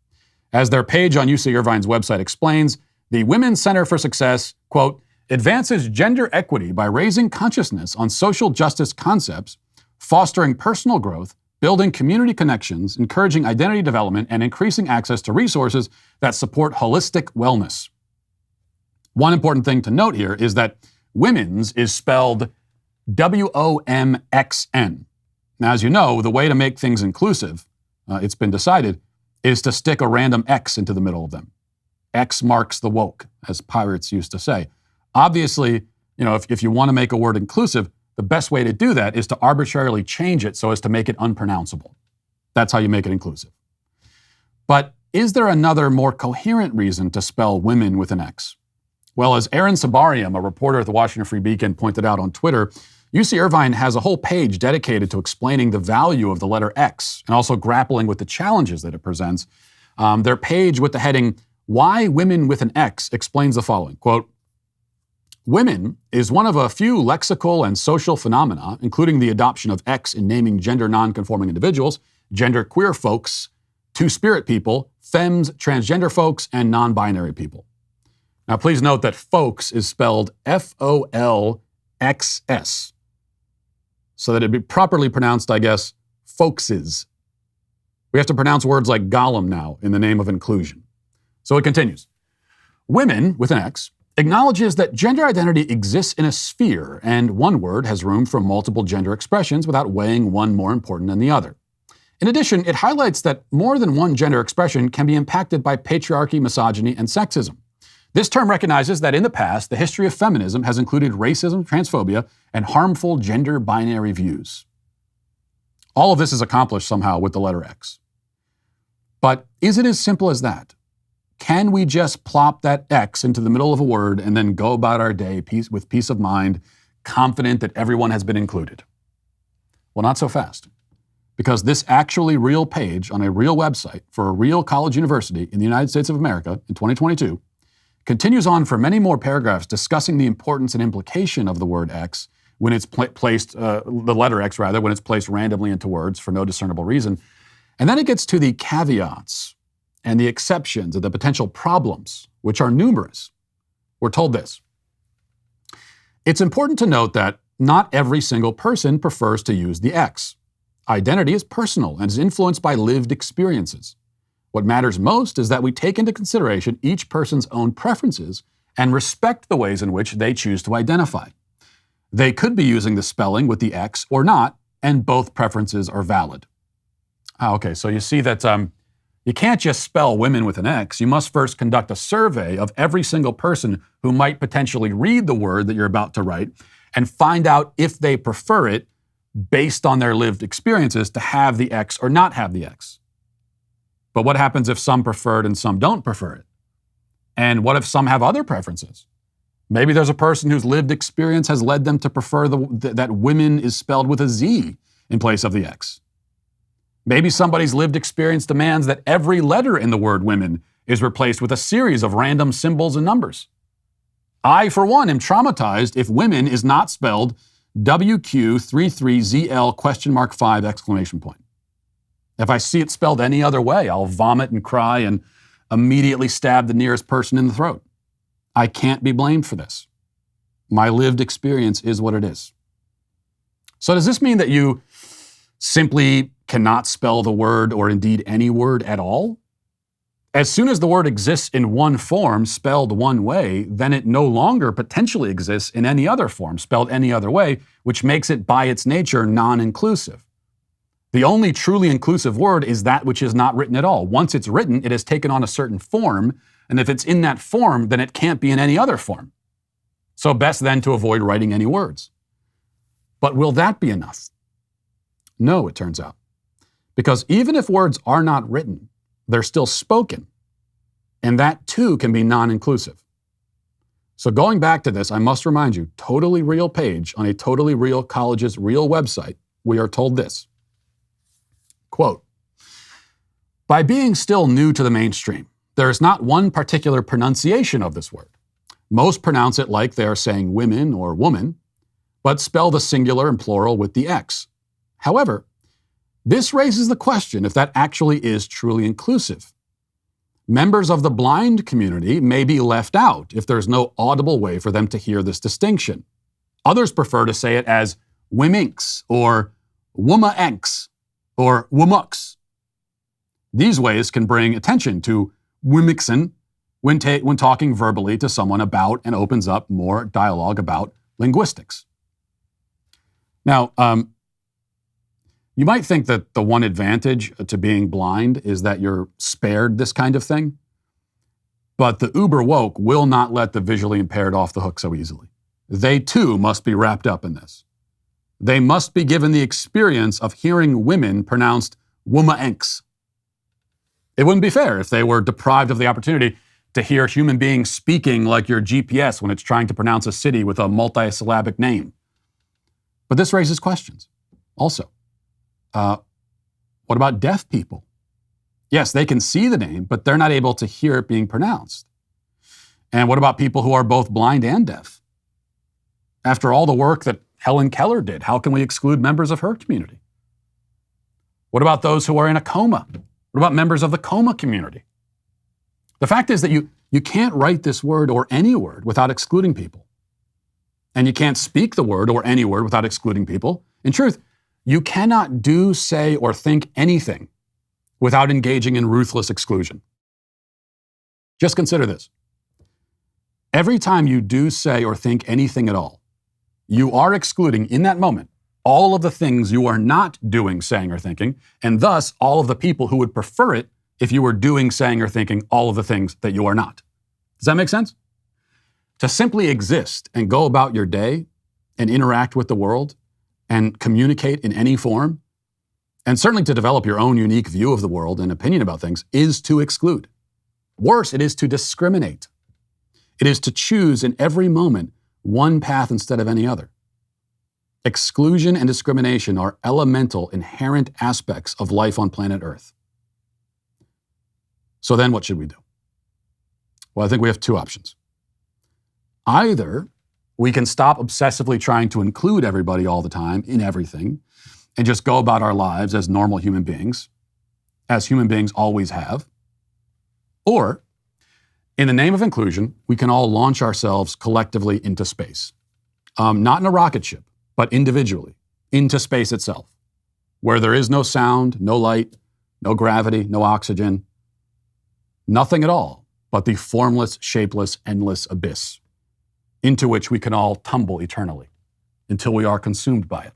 As their page on UC Irvine's website explains, the Women's Center for Success, quote, advances gender equity by raising consciousness on social justice concepts, fostering personal growth, building community connections, encouraging identity development, and increasing access to resources that support holistic wellness. One important thing to note here is that women's is spelled WOMXN. Now, as you know, the way to make things inclusive, it's been decided, is to stick a random X into the middle of them. X marks the woke, as pirates used to say. Obviously, you know, if you want to make a word inclusive, the best way to do that is to arbitrarily change it so as to make it unpronounceable. That's how you make it inclusive. But is there another, more coherent reason to spell women with an X? Well, as Aaron Sabarium, a reporter at the Washington Free Beacon, pointed out on Twitter, UC Irvine has a whole page dedicated to explaining the value of the letter X and also grappling with the challenges that it presents. Their page with the heading, Why Women with an X, explains the following, quote, women is one of a few lexical and social phenomena, including the adoption of X in naming gender non-conforming individuals, gender queer folks, two-spirit people, femmes, transgender folks, and non-binary people. Now, please note that folks is spelled Folxs, so that it'd be properly pronounced, I guess, folkses. We have to pronounce words like Gollum now in the name of inclusion. So it continues. Women, with an X, acknowledges that gender identity exists in a sphere, and one word has room for multiple gender expressions without weighing one more important than the other. In addition, it highlights that more than one gender expression can be impacted by patriarchy, misogyny, and sexism. This term recognizes that in the past, the history of feminism has included racism, transphobia, and harmful gender binary views. All of this is accomplished somehow with the letter X. But is it as simple as that? Can we just plop that X into the middle of a word and then go about our day with peace of mind, confident that everyone has been included? Well, not so fast. Because this actually real page on a real website for a real college university in the United States of America in 2022 continues on for many more paragraphs discussing the importance and implication of the word X when it's placed, the letter X rather, when it's placed randomly into words for no discernible reason. And then it gets to the caveats and the exceptions and the potential problems, which are numerous. We're told this. It's important to note that not every single person prefers to use the X. Identity is personal and is influenced by lived experiences. What matters most is that we take into consideration each person's own preferences and respect the ways in which they choose to identify. They could be using the spelling with the X or not, and both preferences are valid. Okay, so you see that you can't just spell women with an X. You must first conduct a survey of every single person who might potentially read the word that you're about to write and find out if they prefer it based on their lived experiences to have the X or not have the X. But what happens if some prefer it and some don't prefer it? And what if some have other preferences? Maybe there's a person whose lived experience has led them to prefer that women is spelled with a Z in place of the X. Maybe somebody's lived experience demands that every letter in the word women is replaced with a series of random symbols and numbers. I, for one, am traumatized if women is not spelled WQ33ZL?5! If I see it spelled any other way, I'll vomit and cry and immediately stab the nearest person in the throat. I can't be blamed for this. My lived experience is what it is. So does this mean that you simply cannot spell the word or indeed any word at all? As soon as the word exists in one form, spelled one way, then it no longer potentially exists in any other form, spelled any other way, which makes it by its nature non-inclusive. The only truly inclusive word is that which is not written at all. Once it's written, it has taken on a certain form, and if it's in that form, then it can't be in any other form. So best then to avoid writing any words. But will that be enough? No, it turns out. Because even if words are not written, they're still spoken. And that too can be non-inclusive. So going back to this, I must remind you, totally real page on a totally real college's real website, we are told this. Quote, by being still new to the mainstream, there is not one particular pronunciation of this word. Most pronounce it like they are saying women or woman, but spell the singular and plural with the X. However, this raises the question if that actually is truly inclusive. Members of the blind community may be left out if there's no audible way for them to hear this distinction. Others prefer to say it as wominks or womaenks or womux. These ways can bring attention to wimixen when talking verbally to someone about and opens up more dialogue about linguistics. Now, you might think that the one advantage to being blind is that you're spared this kind of thing, but the uber woke will not let the visually impaired off the hook so easily. They too must be wrapped up in this. They must be given the experience of hearing women pronounced womaenks. It wouldn't be fair if they were deprived of the opportunity to hear human beings speaking like your GPS when it's trying to pronounce a city with a multi-syllabic name. But this raises questions also. What about deaf people? Yes, they can see the name, but they're not able to hear it being pronounced. And what about people who are both blind and deaf? After all the work that Helen Keller did, how can we exclude members of her community? What about those who are in a coma? What What about members of the coma community? The fact is that you can't write this word or any word without excluding people. And you can't speak the word or any word without excluding people. In truth, you cannot do, say, or think anything without engaging in ruthless exclusion. Just consider this. Every time you do, say, or think anything at all, you are excluding in that moment all of the things you are not doing, saying, or thinking, and thus all of the people who would prefer it if you were doing, saying, or thinking all of the things that you are not. Does that make sense? To simply exist and go about your day and interact with the world and communicate in any form, and certainly to develop your own unique view of the world and opinion about things, is to exclude. Worse, it is to discriminate. It is to choose in every moment one path instead of any other. Exclusion and discrimination are elemental, inherent aspects of life on planet Earth. So then what should we do? Well, I think we have two options. Either we can stop obsessively trying to include everybody all the time in everything and just go about our lives as normal human beings, as human beings always have. Or, in the name of inclusion, we can all launch ourselves collectively into space. Not in a rocket ship, but individually, into space itself, where there is no sound, no light, no gravity, no oxygen, nothing at all but the formless, shapeless, endless abyss into which we can all tumble eternally until we are consumed by it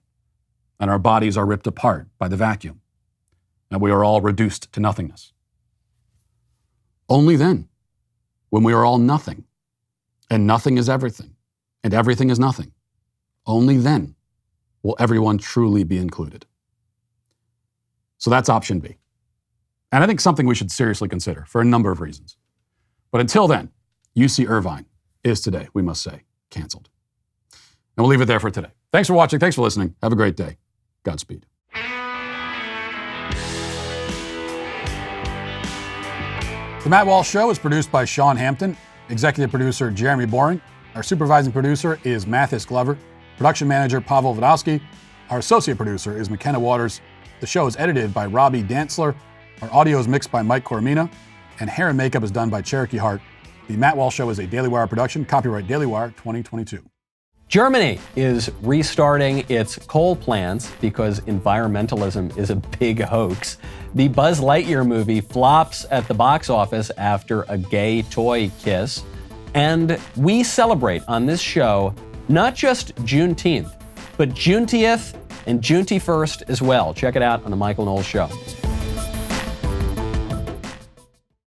and our bodies are ripped apart by the vacuum and we are all reduced to nothingness. Only then, when we are all nothing, and nothing is everything, and everything is nothing, only then will everyone truly be included. So that's option B. And I think something we should seriously consider for a number of reasons. But until then, UC Irvine is today, we must say, canceled. And we'll leave it there for today. Thanks for watching. Thanks for listening. Have a great day. Godspeed. The Matt Walsh Show is produced by Sean Hampton, executive producer Jeremy Boring. Our supervising producer is Mathis Glover, production manager Pavel Vodowski. Our associate producer is McKenna Waters. The show is edited by Robbie Dantzler. Our audio is mixed by Mike Coromina, and hair and makeup is done by Cherokee Hart. The Matt Walsh Show is a Daily Wire production, copyright Daily Wire 2022. Germany is restarting its coal plants because environmentalism is a big hoax. The Buzz Lightyear movie flops at the box office after a gay toy kiss. And we celebrate on this show not just Juneteenth, but Juneteenth and Juneteenth 1st as well. Check it out on The Michael Knowles Show.